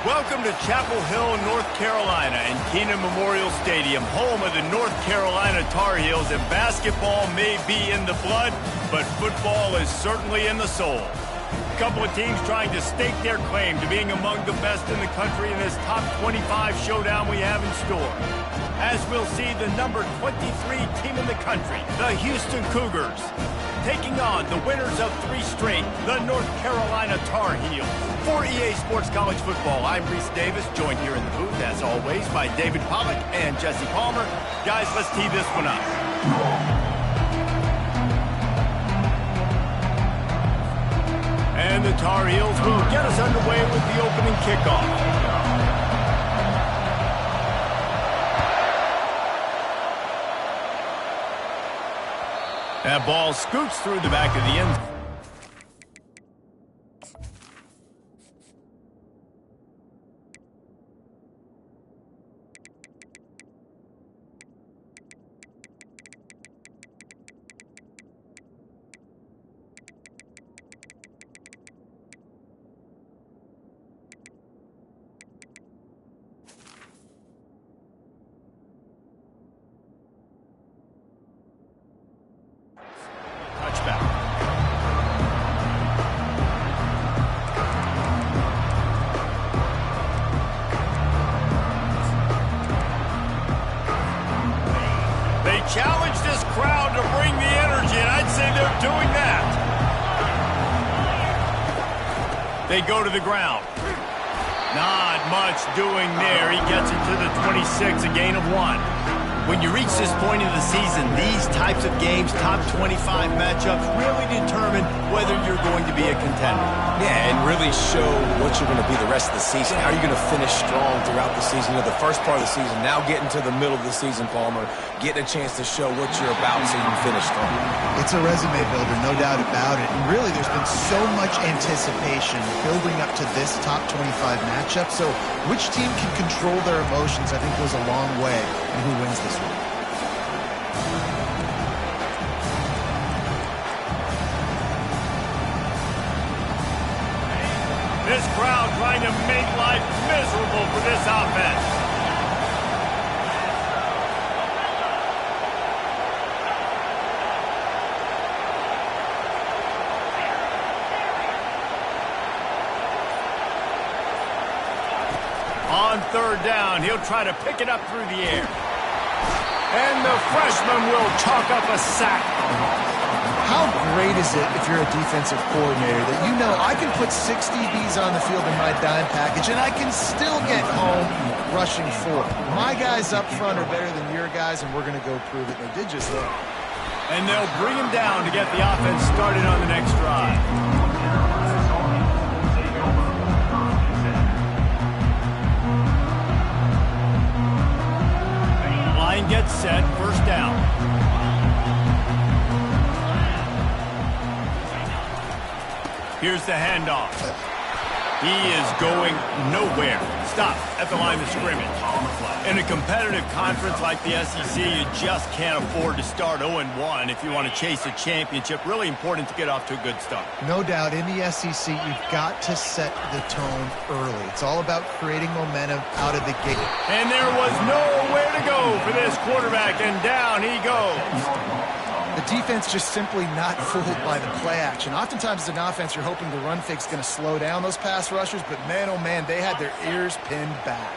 Welcome to Chapel Hill, North Carolina, and Kenan Memorial Stadium, home of the North Carolina Tar Heels. And basketball may be in the blood, but football is certainly in the soul. A couple of teams trying to stake their claim to being among the best in the country in this top 25 showdown we have in store. As we'll see, the number 23 team in the country, the Houston Cougars, taking on the winners of 3 straight, the North Carolina Tar Heels. For EA Sports College Football, I'm Reese Davis, joined here in the booth, as always, by David Pollack and Jesse Palmer. Guys, let's tee this one up. And the Tar Heels will get us underway with the opening kickoff. That ball scoots through the back of the end zone. Challenge this crowd to bring the energy, and I'd say they're doing that. They go to the ground. Not much doing there. He gets it to the 26, a gain of 1. When you reach this point in the season, these types of games, top 25 matchups, really determine whether you're going to be a contender. Yeah, and really show what you're going to be the rest of the season. How are you going to finish strong throughout the season? You know, the first part of the season, now getting to the middle of the season, Palmer, getting a chance to show what you're about so you can finish strong. It's a resume builder, no doubt about it. And really, there's been so much anticipation building up to this top 25 matchup. So which team can control their emotions, I think, goes a long way in who wins this one. This crowd trying to make life miserable for this offense. On third down, he'll try to pick it up through the air. And the freshman will chalk up a sack. How great is it if you're a defensive coordinator that you know I can put 6 DBs on the field in my dime package and I can still get home rushing 4. My guys up front are better than your guys, and we're going to go prove it. They did just that. And they'll bring him down to get the offense started on the next drive. Line gets set, first down. Here's the handoff. He is going nowhere. Stop at the line of scrimmage. In a competitive conference like the SEC, you just can't afford to start 0-1 if you want to chase a championship. Really important to get off to a good start. No doubt, in the SEC, you've got to set the tone early. It's all about creating momentum out of the gate. And there was nowhere to go for this quarterback, and down he goes. The defense just simply not fooled by the play action. Oftentimes as an offense, you're hoping the run fake's going to slow down those pass rushers, but man, oh man, they had their ears pinned back.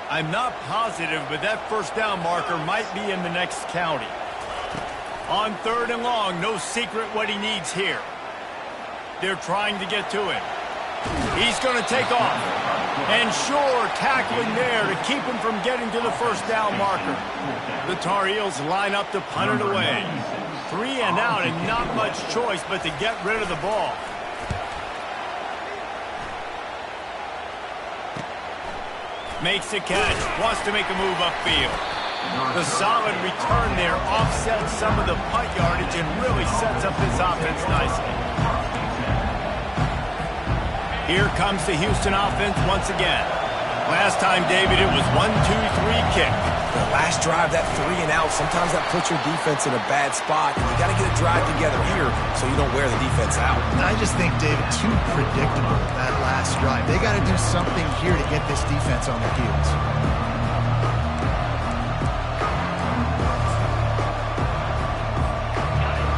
I'm not positive, but that first down marker might be in the next county. On third and long, no secret what he needs here. They're trying to get to him. He's going to take off. And sure, tackling there to keep him from getting to the first down marker. The Tar Heels line up to punt it away. 3 and out, and not much choice but to get rid of the ball. Makes the catch, wants to make a move upfield. The solid return there offsets some of the punt yardage and really sets up this offense nicely. Here comes the Houston offense once again. Last time, David, it was 1-2-3 kick. The last drive, that 3 and out, sometimes that puts your defense in a bad spot, and you got to get a drive together here so you don't wear the defense out. I just think, David, too predictable, that last drive. They got to do something here to get this defense on their heels.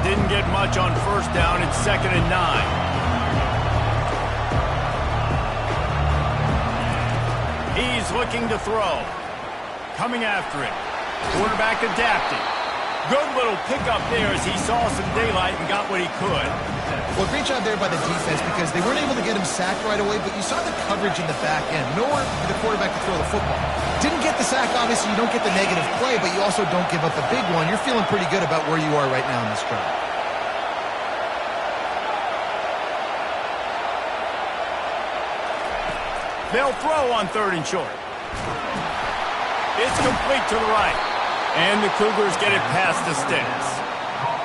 Didn't get much on first down. It's 2nd and 9. He's looking to throw. Coming after it. Quarterback adapted. Good little pickup there as he saw some daylight and got what he could. Well, great job there by the defense because they weren't able to get him sacked right away, but you saw the coverage in the back end. Nowhere for the quarterback to throw the football. Didn't get the sack, obviously. You don't get the negative play, but you also don't give up a big one. You're feeling pretty good about where you are right now in this drive. They'll throw on 3rd and short. It's complete to the right. And the Cougars get it past the sticks.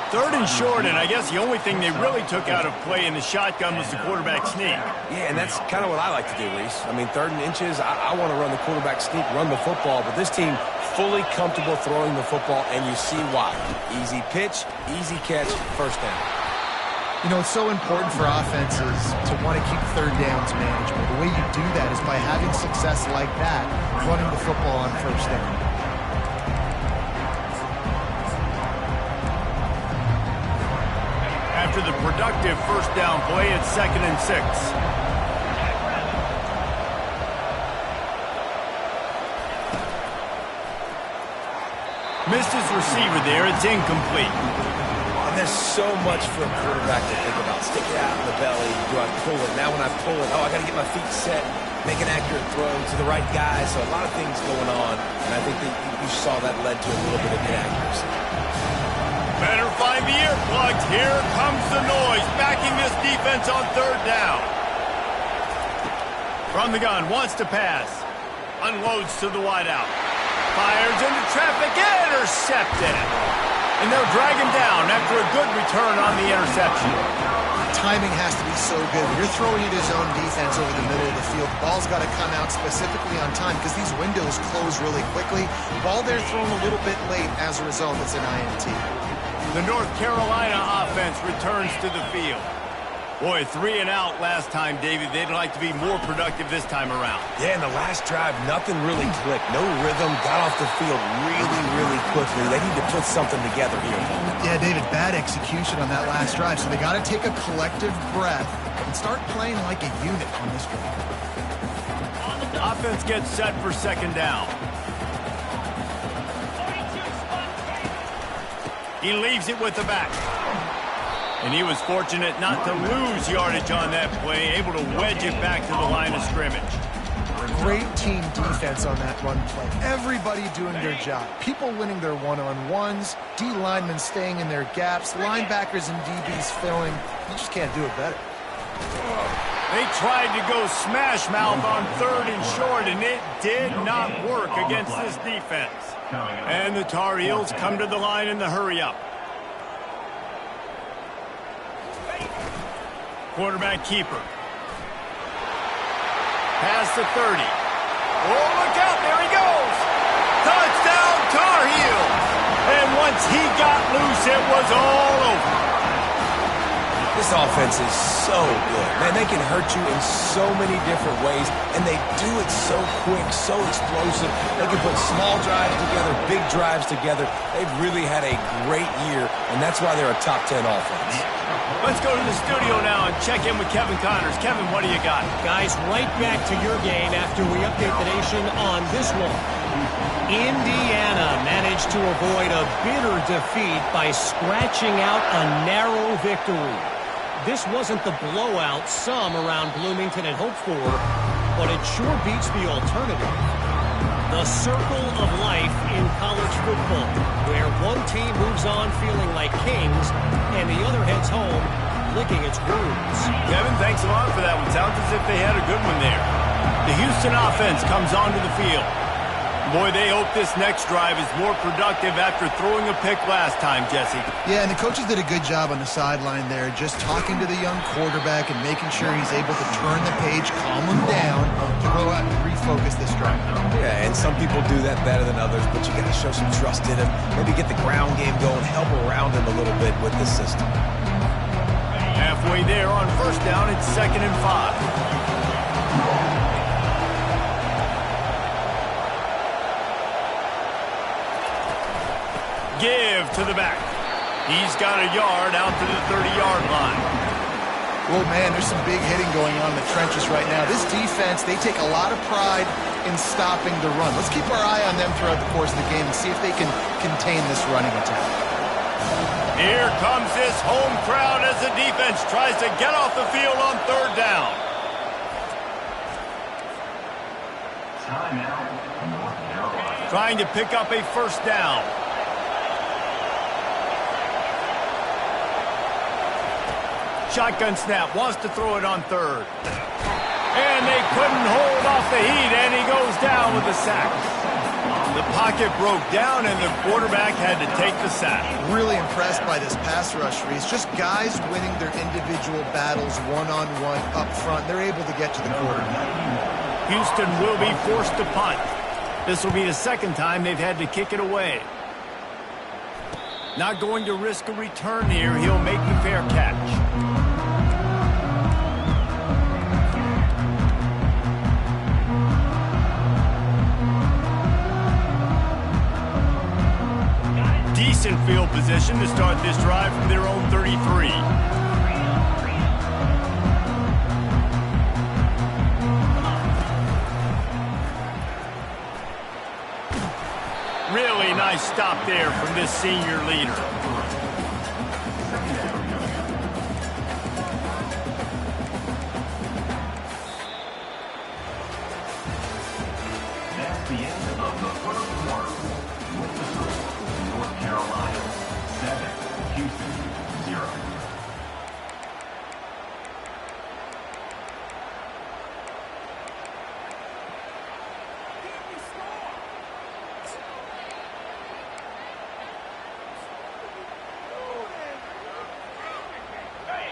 3rd and short, and I guess the only thing they really took out of play in the shotgun was the quarterback sneak. Yeah, and that's kind of what I like to do, Reese. I mean, 3rd and inches, I want to run the quarterback sneak, run the football, but this team fully comfortable throwing the football, and you see why. Easy pitch, easy catch, first down. You know, it's so important for offenses to want to keep 3rd downs manageable. The way you do that is by having success like that, running the football on first down. After the productive first down play, it's 2nd and 6. Missed his receiver there. It's incomplete. And there's so much for a quarterback to think about. Stick it out in the belly. Do I pull it? Now when I pull it, I got to get my feet set, make an accurate throw to the right guy. So a lot of things going on, and I think that you saw that led to a little bit of inaccuracy. Better find the earplugs. Here comes the noise, backing this defense on 3rd down. From the gun, wants to pass. Unloads to the wideout. Fires into traffic, intercepted. And they'll drag him down after a good return on the interception. Timing has to be so good. When you're throwing it his own defense over the middle of the field, the ball's got to come out specifically on time because these windows close really quickly. Ball there thrown a little bit late. As a result, it's an INT. The North Carolina offense returns to the field. Boy, 3 and out last time, David. They'd like to be more productive this time around. Yeah, in the last drive, nothing really clicked. No rhythm, got off the field really, really quickly. They need to put something together here. Yeah, David, bad execution on that last drive, so they got to take a collective breath and start playing like a unit on this drive. The offense gets set for 2nd down. He leaves it with the back. And he was fortunate not to lose yardage on that play, able to wedge it back to the line of scrimmage. Great team defense on that run play. Everybody doing their job. People winning their one-on-ones, D linemen staying in their gaps, linebackers and DBs filling. You just can't do it better. They tried to go smash mouth on 3rd and short, and it did not work against this defense. And the Tar Heels come to the line in the hurry-up. Quarterback keeper. Pass to 30. Oh, look out, there he goes. Touchdown, Tar Heels. And once he got loose, it was all over. This offense is so good. Man, they can hurt you in so many different ways, and they do it so quick, so explosive. They can put small drives together, big drives together. They've really had a great year, and that's why they're a top 10 offense. Let's go to the studio now and check in with Kevin Connors. Kevin, what do you got? Guys, right back to your game after we update the nation on this one. Indiana managed to avoid a bitter defeat by scratching out a narrow victory. This wasn't the blowout some around Bloomington had hoped for, but it sure beats the alternative. The circle of life in college football, where one team moves on feeling like kings and the other heads home licking its wounds. Kevin, thanks a lot for that one. Sounds as if they had a good one there. The Houston offense comes onto the field. Boy, they hope this next drive is more productive after throwing a pick last time, Jesse. Yeah, and the coaches did a good job on the sideline there, just talking to the young quarterback and making sure he's able to turn the page, calm him down, to go out and refocus this drive. Yeah, and some people do that better than others, but you got to show some trust in him. Maybe get the ground game going, help around him a little bit with this system. Halfway there on first down, it's 2nd and 5. Give to the back. He's got a yard out to the 30-yard line. Well, man, there's some big hitting going on in the trenches right now. This defense, they take a lot of pride in stopping the run. Let's keep our eye on them throughout the course of the game and see if they can contain this running attack. Here comes this home crowd as the defense tries to get off the field on 3rd down. Trying to pick up a first down. Shotgun snap, wants to throw it on 3rd. And they couldn't hold off the heat, and he goes down with a sack. The pocket broke down, and the quarterback had to take the sack. Really impressed by this pass rush, Reese. Just guys winning their individual battles one-on-one up front. They're able to get to the quarterback. Houston will be forced to punt. This will be the 2nd time they've had to kick it away. Not going to risk a return here. He'll make the fair catch. Decent field position to start this drive from their own 33. Really nice stop there from this senior leader. That's the end of the first quarter. With the score, North Carolina 7, Houston 0.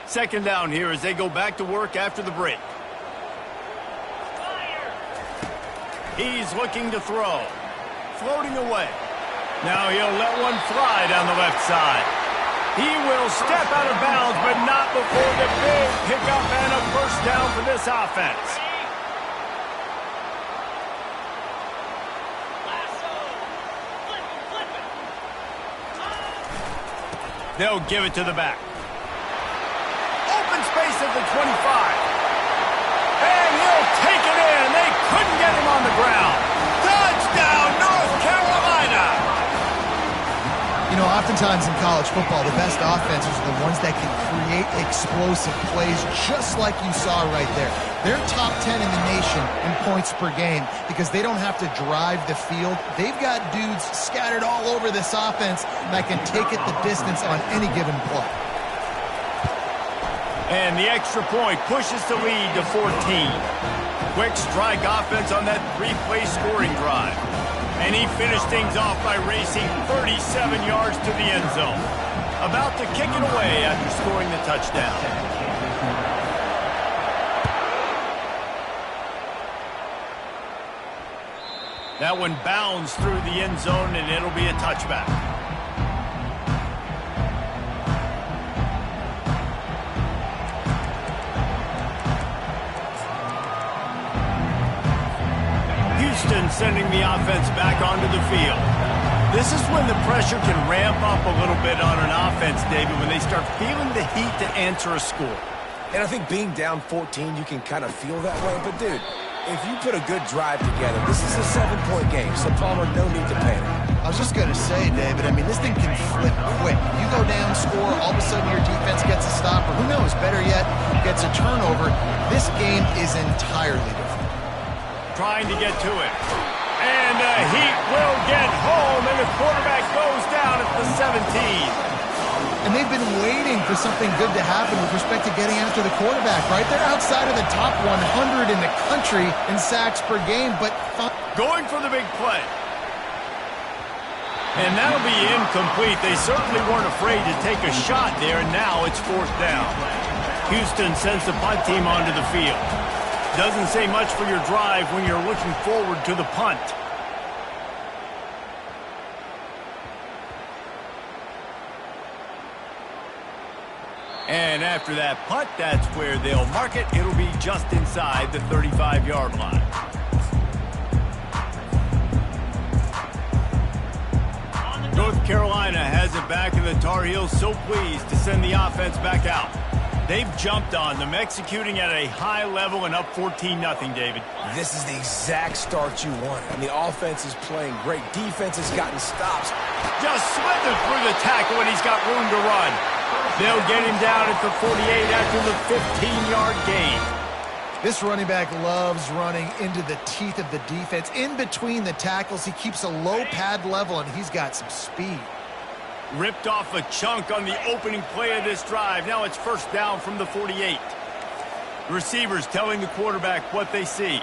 Second down here as they go back to work after the break. He's looking to throw. Floating away. Now he'll let one fly down the left side. He will step out of bounds, but not before the big pickup and a first down for this offense. They'll give it to the back. Open space at the 25. And he'll take it in. They couldn't get him on the ground. Touchdown, North Carolina! You know, oftentimes in college football, the best offenses are the ones that can create explosive plays, just like you saw right there. They're top 10 in the nation in points per game because they don't have to drive the field. They've got dudes scattered all over this offense that can take it the distance on any given play. And the extra point pushes the lead to 14. Quick strike offense on that 3-play scoring drive. And he finished things off by racing 37 yards to the end zone. About to kick it away after scoring the touchdown. That one bounds through the end zone, and it'll be a touchback. Houston sending the offense back onto the field. This is when the pressure can ramp up a little bit on an offense, David, when they start feeling the heat to answer a score. And I think being down 14, you can kind of feel that way. But, dude, if you put a good drive together, this is a 7-point game, so Palmer, no need to panic. I was just going to say, David, I mean, this thing can flip quick. You go down, score, all of a sudden your defense gets a stop, or who knows, better yet, gets a turnover. This game is entirely different. Trying to get to it. And the Heat will get home, and the quarterback goes down at the 17. And they've been waiting for something good to happen with respect to getting after the quarterback, right? They're outside of the top 100 in the country in sacks per game, but... Going for the big play. And that'll be incomplete. They certainly weren't afraid to take a shot there, and now it's 4th down. Houston sends the punt team onto the field. Doesn't say much for your drive when you're looking forward to the punt. And after that punt, that's where they'll mark it. It'll be just inside the 35-yard line. North Carolina has it back, and the Tar Heels so pleased to send the offense back out. They've jumped on them, executing at a high level and up 14-0, David. This is the exact start you wanted. And the offense is playing great. Defense has gotten stops. Just slithered through the tackle, and he's got room to run. They'll get him down at the 48 after the 15-yard gain. This running back loves running into the teeth of the defense. In between the tackles, he keeps a low pad level, and he's got some speed. Ripped off a chunk on the opening play of this drive. Now it's 1st down from the 48. Receivers telling the quarterback what they see.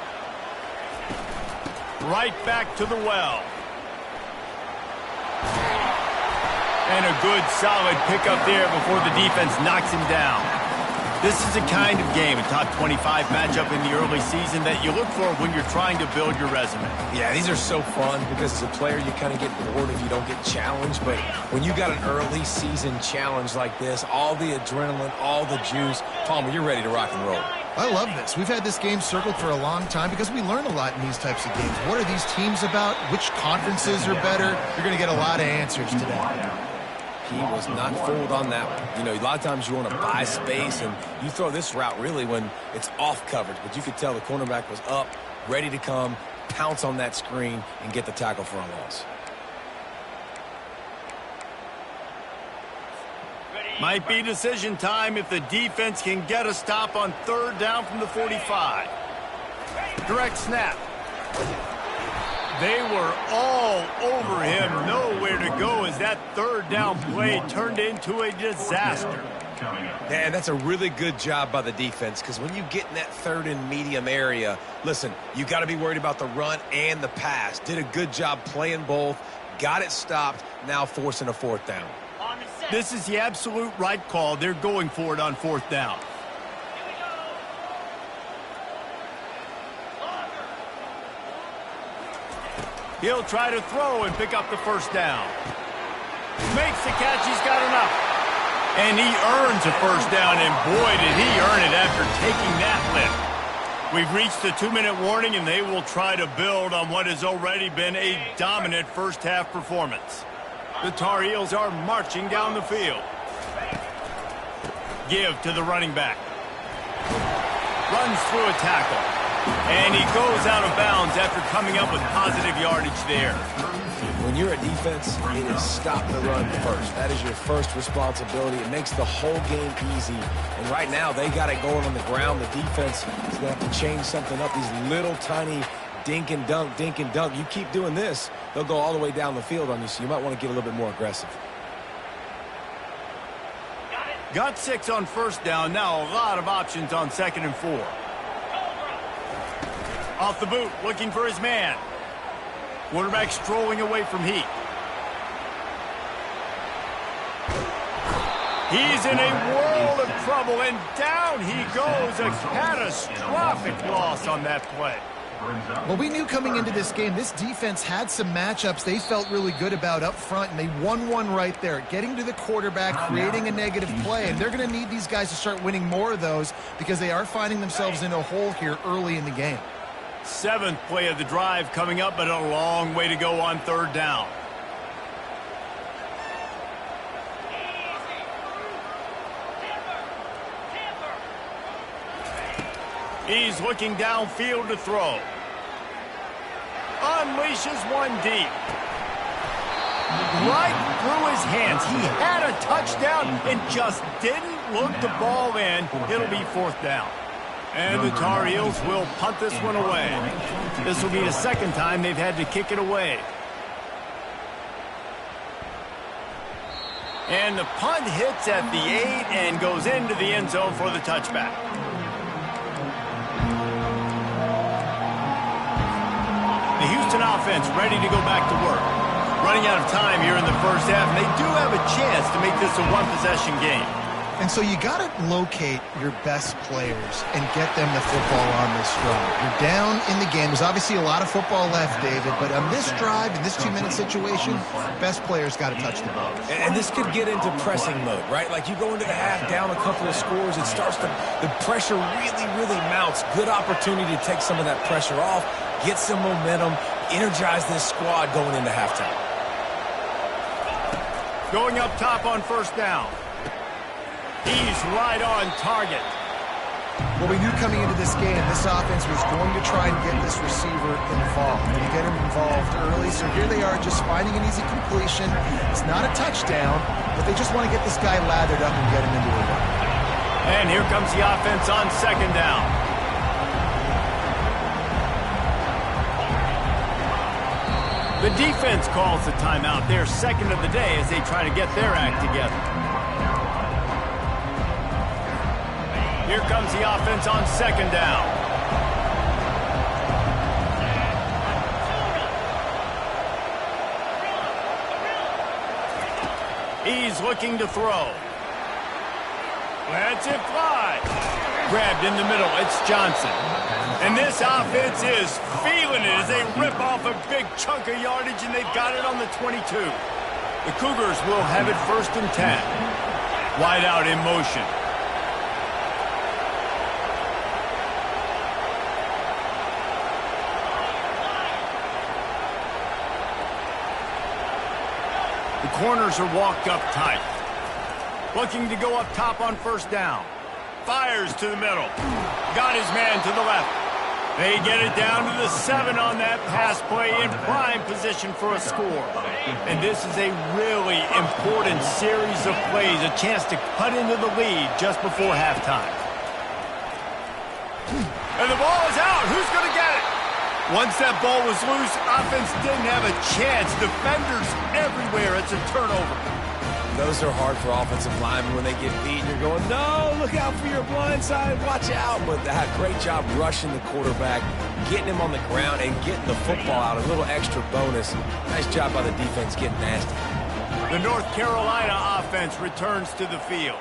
Right back to the well. And a good, solid pickup there before the defense knocks him down. This is the kind of game, a top 25 matchup in the early season, that you look for when you're trying to build your resume. Yeah, these are so fun because as a player, you kind of get bored if you don't get challenged. But when you got an early season challenge like this, all the adrenaline, all the juice, Palmer, you're ready to rock and roll. I love this. We've had this game circled for a long time because we learn a lot in these types of games. What are these teams about? Which conferences are better? You're going to get a lot of answers today. He was not fooled on that one. You know, a lot of times you want to buy space, and you throw this route really when it's off coverage. But you could tell the cornerback was up, ready to come, pounce on that screen, and get the tackle for a loss. Might be decision time if the defense can get a stop on 3rd down from the 45. Direct snap. They were all over him. Nowhere to go as that 3rd down play turned into a disaster. And that's a really good job by the defense, because when you get in that 3rd and medium area, listen, you got to be worried about the run and the pass. Did a good job playing both, got it stopped, now forcing a 4th down. This is the absolute right call. They're going for it on 4th down. He'll try to throw and pick up the 1st down. Makes the catch. He's got enough. And he earns a 1st down, and boy, did he earn it after taking that lift. We've reached the 2-minute warning, and they will try to build on what has already been a dominant first-half performance. The Tar Heels are marching down the field. Give to the running back. Runs through a tackle. And he goes out of bounds after coming up with positive yardage there. When you're a defense, it is stop the run first. That is your first responsibility. It makes the whole game easy. And right now, they got it going on the ground. The defense is going to have to change something up. These little tiny dink and dunk, dink and dunk. You keep doing this, they'll go all the way down the field on you, so you might want to get a little bit more aggressive. Got 6 on 1st down. Now a lot of options on 2nd and 4. Off the boot, looking for his man. Quarterback strolling away from Heat. He's in a world of trouble, and down he goes. A catastrophic loss on that play. Well, we knew coming into this game, this defense had some matchups they felt really good about up front, and they won one right there, getting to the quarterback, creating a negative play, and they're going to need these guys to start winning more of those because they are finding themselves in a hole here early in the game. 7th play of the drive coming up, but a long way to go on 3rd down. He's looking downfield to throw. Unleashes one deep. Right through his hands. He had a touchdown and just didn't look the ball in. It'll be 4th down. And the Tar Heels will punt this one away. This will be the 2nd time they've had to kick it away. And the punt hits at the 8 and goes into the end zone for the touchback. The Houston offense ready to go back to work. Running out of time here in the first half, and they do have a chance to make this a one-possession game. And so you got to locate your best players and get them the football on this drive. You're down in the game. There's obviously a lot of football left, David, but on this drive, in this 2-minute situation, best players got to touch the ball. And this could get into pressing mode, right? Like you go into the half down a couple of scores, it starts to, the pressure really, really mounts. Good opportunity to take some of that pressure off, get some momentum, energize this squad going into halftime. Going up top on first down. He's right on target. Well, we knew coming into this game, this offense was going to try and get this receiver involved. And get him involved early, so here they are just finding an easy completion. It's not a touchdown, but they just want to get this guy lathered up and get him into a run. And here comes the offense on second down. The defense calls the timeout, their second of the day, as they try to get their act together. Here comes the offense on second down. He's looking to throw. Lets it fly. Grabbed in the middle. It's Johnson. And this offense is feeling it as they rip off a big chunk of yardage, and they've got it on the 22. The Cougars will have it 1st and 10. Wide out in motion. The corners are walked up tight. Looking to go up top on first down. Fires to the middle. Got his man to the left. They get it down to the 7 on that pass play, in prime position for a score. And this is a really important series of plays, a chance to cut into the lead just before halftime. And the ball is out. Who's going to get it? Once that ball was loose, offense didn't have a chance. Defenders everywhere. It's a turnover. Those are hard for offensive linemen when they get beat. You're going, no, look out for your blind side, watch out. But they had a great job rushing the quarterback, getting him on the ground, and getting the football out. A little extra bonus. Nice job by the defense getting nasty. The North Carolina offense returns to the field.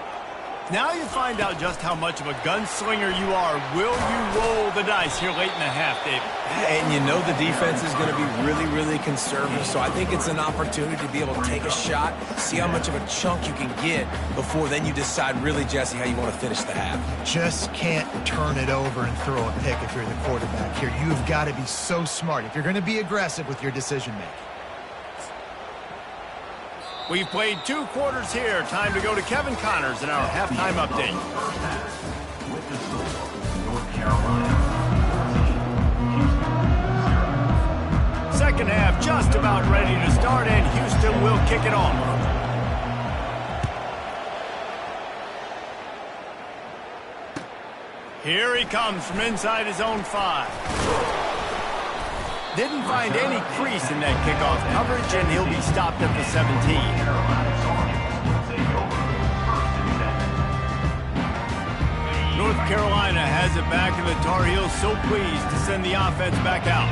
Now you find out just how much of a gunslinger you are. Will you roll the dice here late in the half, David? And you know the defense is going to be really, really conservative, so I think it's an opportunity to be able to take a shot, see how much of a chunk you can get before then you decide really, Jesse, how you want to finish the half. Just can't turn it over and throw a pick if you're the quarterback here. You've got to be so smart if you're going to be aggressive with your decision-making. We've played 2 quarters here. Time to go to Kevin Connors in our halftime update. With the score, North Carolina 14, Houston 0. Second half just about ready to start, and Houston will kick it off. Here he comes from inside his own 5. Didn't find any crease in that kickoff coverage, and he'll be stopped at the 17. North Carolina has it back, and the Tar Heels so pleased to send the offense back out.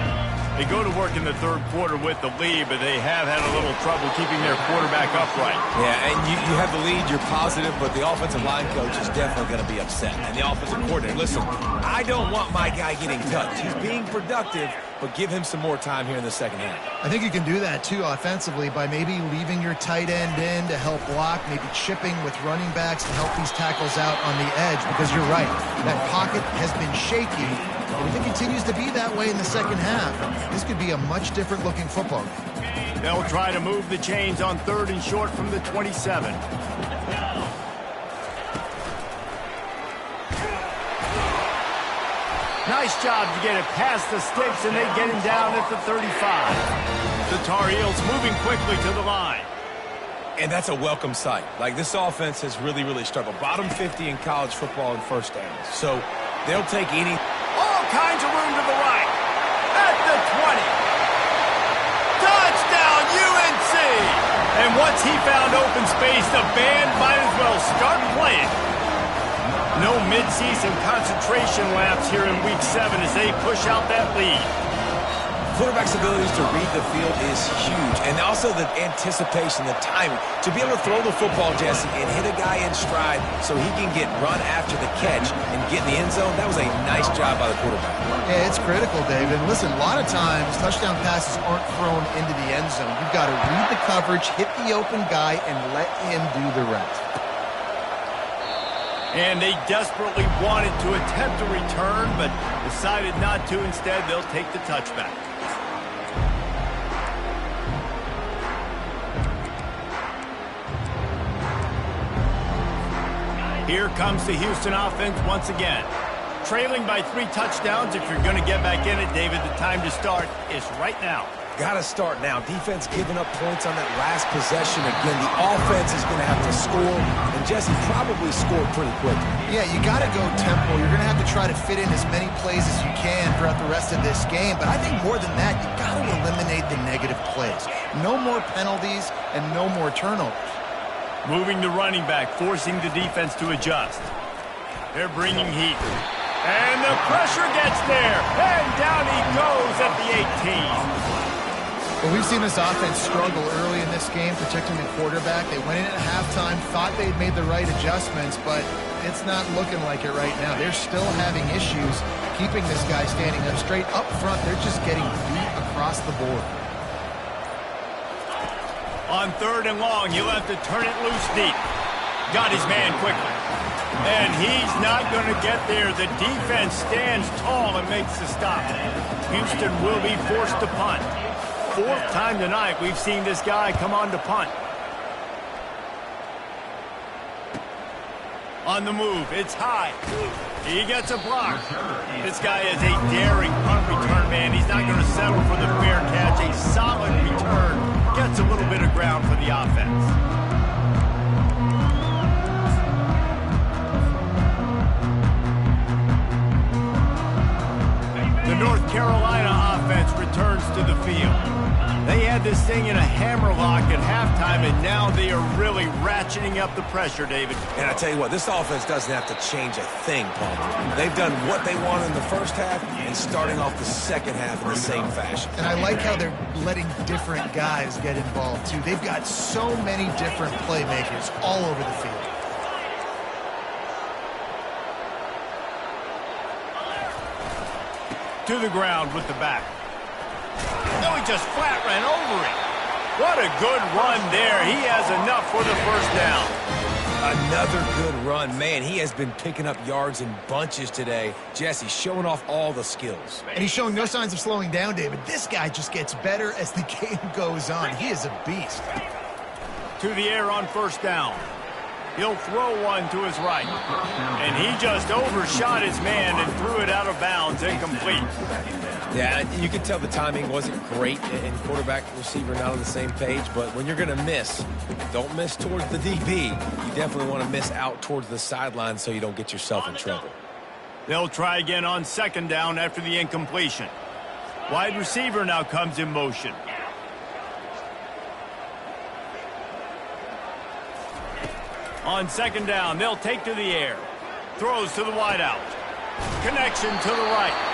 They go to work in the 3rd quarter with the lead, but they have had a little trouble keeping their quarterback upright. Yeah, and you have the lead, you're positive, but the offensive line coach is definitely going to be upset. And the offensive coordinator, listen, I don't want my guy getting touched. He's being productive, but give him some more time here in the second half. I think you can do that, too, offensively, by maybe leaving your tight end in to help block, maybe chipping with running backs to help these tackles out on the edge, because you're right, that pocket has been shaky. And if it continues to be that way in the second half, this could be a much different-looking football game. They'll try to move the chains on 3rd and short from the 27. Nice job to get it past the sticks, and they get him down at the 35. The Tar Heels moving quickly to the line. And that's a welcome sight. Like, this offense has really, really struggled. Bottom 50 in college football in first downs. So they'll take any... All kinds of room to the right. At the 20. Touchdown, UNC! And once he found open space, the band might as well start playing. No mid-season concentration laps here in Week 7 as they push out that lead. quarterback's abilities to read the field is huge, and also the anticipation, the timing. To be able to throw the football, Jesse, and hit a guy in stride so he can get run after the catch and get in the end zone, that was a nice job by the quarterback. Yeah, it's critical, David. Listen, a lot of times touchdown passes aren't thrown into the end zone. You've got to read the coverage, hit the open guy, and let him do the rest. And they desperately wanted to attempt a return, but decided not to. Instead, they'll take the touchback. Here comes the Houston offense once again. Trailing by 3 touchdowns. If you're going to get back in it, David, the time to start is right now. Got to start now. Defense giving up points on that last possession. Again, the offense is going to have to score, and Jesse probably scored pretty quickly. Yeah, you got to go tempo. You're going to have to try to fit in as many plays as you can throughout the rest of this game. But I think more than that, you got to eliminate the negative plays. No more penalties and no more turnovers. Moving the running back, forcing the defense to adjust. They're bringing heat. And the pressure gets there. And down he goes at the 18. Well, we've seen this offense struggle early in this game, protecting the quarterback. They went in at halftime, thought they'd made the right adjustments, but it's not looking like it right now. They're still having issues keeping this guy standing up straight. Up front, they're just getting beat across the board. On 3rd and long, he'll have to turn it loose deep. Got his man quickly. And he's not going to get there. The defense stands tall and makes the stop. Houston will be forced to punt. 4th time tonight we've seen this guy come on to punt. On the move, it's high. He gets a block. This guy is a daring punt return man. He's not going to settle for the fair catch. A solid return. Gets a little bit of ground for the offense. The North Carolina offense returns to the field. They had this thing in a hammerlock at halftime, and now they are really ratcheting up the pressure, David. And I tell you what, this offense doesn't have to change a thing, Paul. They've done what they wanted in the first half and starting off the second half in the same fashion. And I like how they're letting different guys get involved, too. They've got so many different playmakers all over the field. To the ground with the back. No, he just flat ran over it. What a good run there. He has enough for the first down. Another good run. Man, he has been picking up yards in bunches today. Jesse showing off all the skills. And he's showing no signs of slowing down, David. This guy just gets better as the game goes on. He is a beast. To the air on 1st down. He'll throw one to his right. And he just overshot his man and threw it out of bounds, incomplete. Yeah, you can tell the timing wasn't great and quarterback and receiver not on the same page, but when you're going to miss, don't miss towards the DB. You definitely want to miss out towards the sideline so you don't get yourself in trouble. They'll try again on 2nd down after the incompletion. Wide receiver now comes in motion. On 2nd down, they'll take to the air. Throws to the wideout. Connection to the right.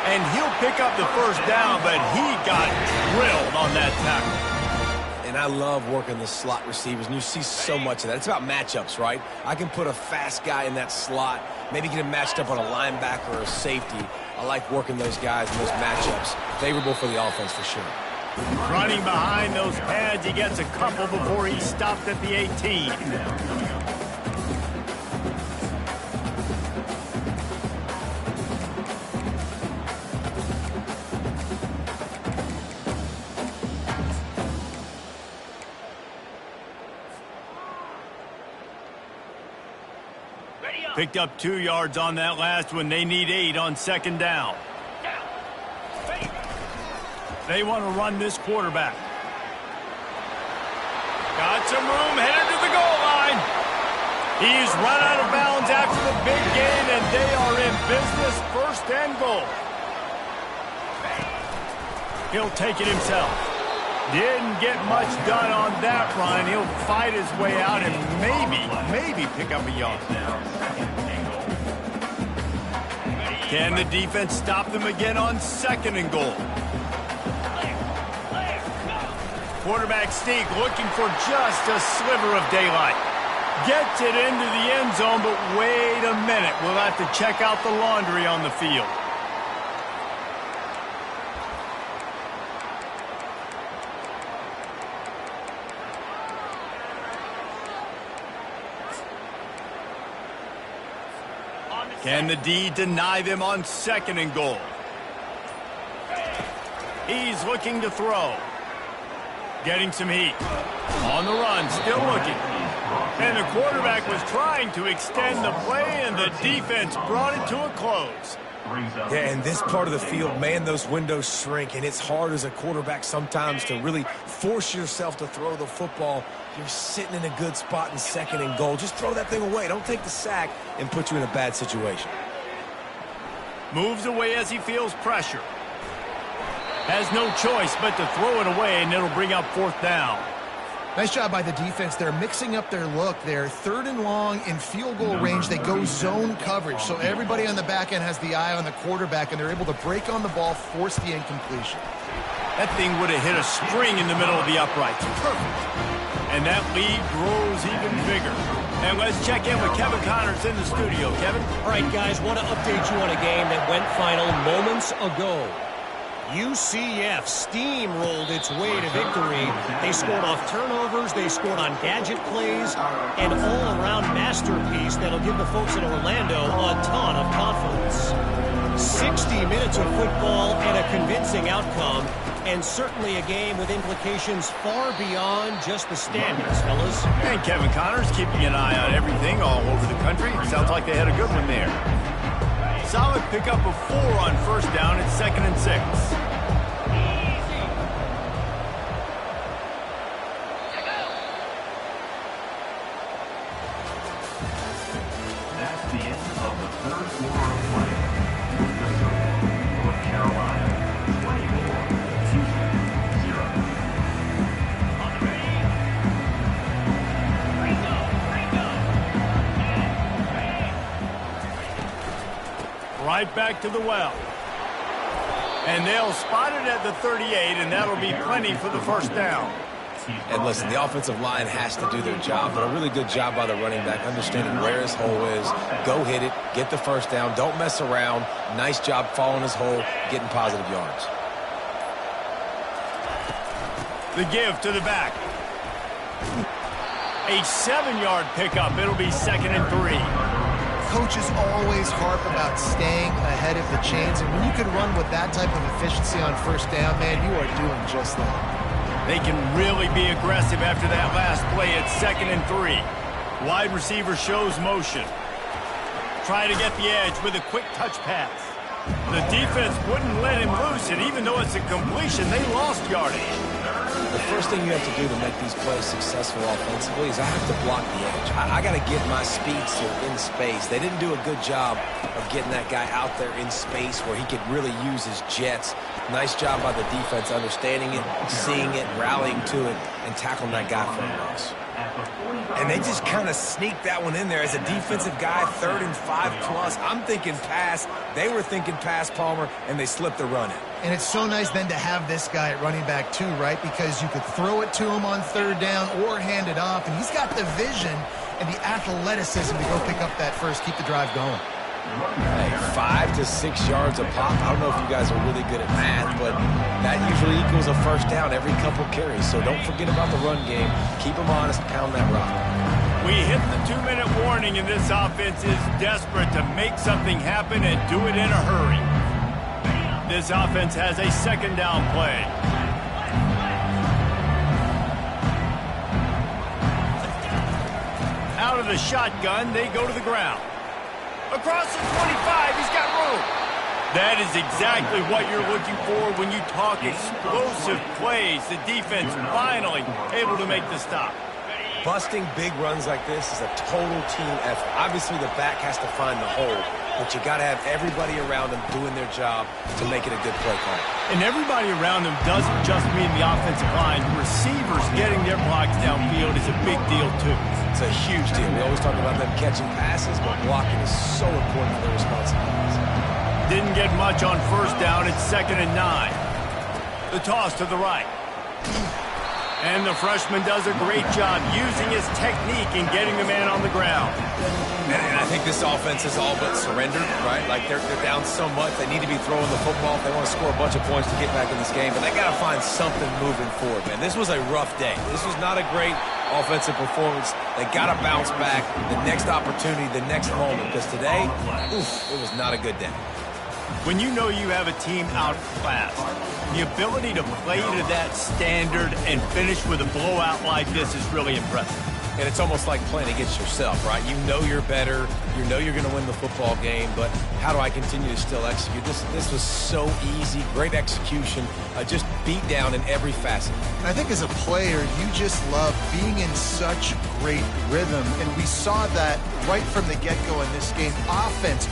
And he'll pick up the 1st down, but he got drilled on that tackle. And I love working the slot receivers, and you see so much of that. It's about matchups, right? I can put a fast guy in that slot, maybe get him matched up on a linebacker or a safety. I like working those guys in those matchups. Favorable for the offense for sure. Running behind those pads, he gets a couple before he stopped at the 18. Picked up 2 yards on that last one. They need 8 on 2nd down. They want to run this quarterback. Got some room, headed to the goal line. He's run out of bounds after the big gain, and they are in business. 1st and goal. He'll take it himself. Didn't get much done on that run. He'll fight his way out and maybe pick up a yard. Can the defense stop them again on 2nd and goal? quarterback sneak, looking for just a sliver of daylight. Gets it into the end zone, but wait a minute. We'll have to check out the laundry on the field. Can the D deny them on 2nd and goal? He's looking to throw. Getting some heat. On the run, still looking. And the quarterback was trying to extend the play, and the defense brought it to a close. Yeah, in this part of the field, man, those windows shrink, and it's hard as a quarterback sometimes to really force yourself to throw the football. You're sitting in a good spot in 2nd and goal. Just throw that thing away. Don't take the sack and put you in a bad situation. Moves away as he feels pressure. Has no choice but to throw it away, and it'll bring up 4th down. Nice job by the defense. They're mixing up their look. They're 3rd and long in field goal range. They go zone coverage, so everybody on the back end has the eye on the quarterback, and they're able to break on the ball, force the incompletion. That thing would have hit a string in the middle of the uprights. Perfect. And that lead grows even bigger. And let's check in with Kevin Connors in the studio. Kevin? All right, guys, want to update you on a game that went final moments ago. UCF steamrolled its way to victory. They scored off turnovers, they scored on gadget plays, an all-around masterpiece that'll give the folks in Orlando a ton of confidence. 60 minutes of football and a convincing outcome, and certainly a game with implications far beyond just the standings, fellas. And Kevin Connors keeping an eye on everything all over the country. Sounds like they had a good one there. Solid pickup of 4 on 1st down at 2nd and 6. That's the end of the 3rd quarter of play. North Carolina 24, Houston 0. Right back to the well. And they'll spot it at the 38, and that'll be plenty for the 1st down. And listen, the offensive line has to do their job, but a really good job by the running back, understanding where his hole is. Go hit it, get the 1st down, don't mess around. Nice job following his hole, getting positive yards. The give to the back. A 7-yard pickup. It'll be 2nd and 3. Coaches always harp about staying ahead of the chains, and when you can run with that type of efficiency on 1st down, man, you are doing just that. They can really be aggressive after that last play at 2nd and 3. Wide receiver shows motion. Try to get the edge with a quick touch pass. The defense wouldn't let him loose, and even though it's a completion, they lost yardage. The first thing you have to do to make these plays successful offensively is I have to block the edge. I got to get my speedster in space. They didn't do a good job of getting that guy out there in space where he could really use his jets. Nice job by the defense understanding it, seeing it, rallying to it, and tackling that guy for a loss. And they just kind of sneaked that one in there as a defensive guy, 3rd and 5+. I'm thinking pass. They were thinking pass, Palmer, and they slipped the run in. And it's so nice then to have this guy at running back too, right? Because you could throw it to him on 3rd down or hand it off, and he's got the vision and the athleticism to go pick up that first, keep the drive going. Hey, 5 to 6 yards a pop. I don't know if you guys are really good at math, but that usually equals a 1st down every couple carries. So don't forget about the run game. Keep them honest, pound that rock. We hit the 2-minute warning, and this offense is desperate to make something happen and do it in a hurry. This offense has a 2nd down play. Out of the shotgun, they go to the ground. Across the 25, he's got room. That is exactly what you're looking for when you talk explosive plays. The defense finally able to make the stop. Busting big runs like this is a total team effort. Obviously, the back has to find the hole, but you got to have everybody around them doing their job to make it a good play call. And everybody around them doesn't just mean the offensive line. The receivers getting their blocks downfield is a big deal, too. It's a huge deal. We always talk about them catching passes, but blocking is so important for their responsibilities. Didn't get much on 1st down. It's 2nd and 9. The toss to the right. And the freshman does a great job using his technique and getting the man on the ground. And I think this offense is all but surrendered, right? Like, they're down so much. They need to be throwing the football if they want to score a bunch of points to get back in this game. But they got to find something moving forward, man. This was a rough day. This was not a great offensive performance. They got to bounce back the next opportunity, the next moment. Because today, it was not a good day. When you know you have a team outclassed, the ability to play to that standard and finish with a blowout like this is really impressive. And it's almost like playing against yourself, right? You know you're better. You know you're going to win the football game, but how do I continue to still execute? This was so easy. Great execution. Just beat down in every facet. I think as a player, you just love being in such great rhythm, and we saw that right from the get-go in this game. Offense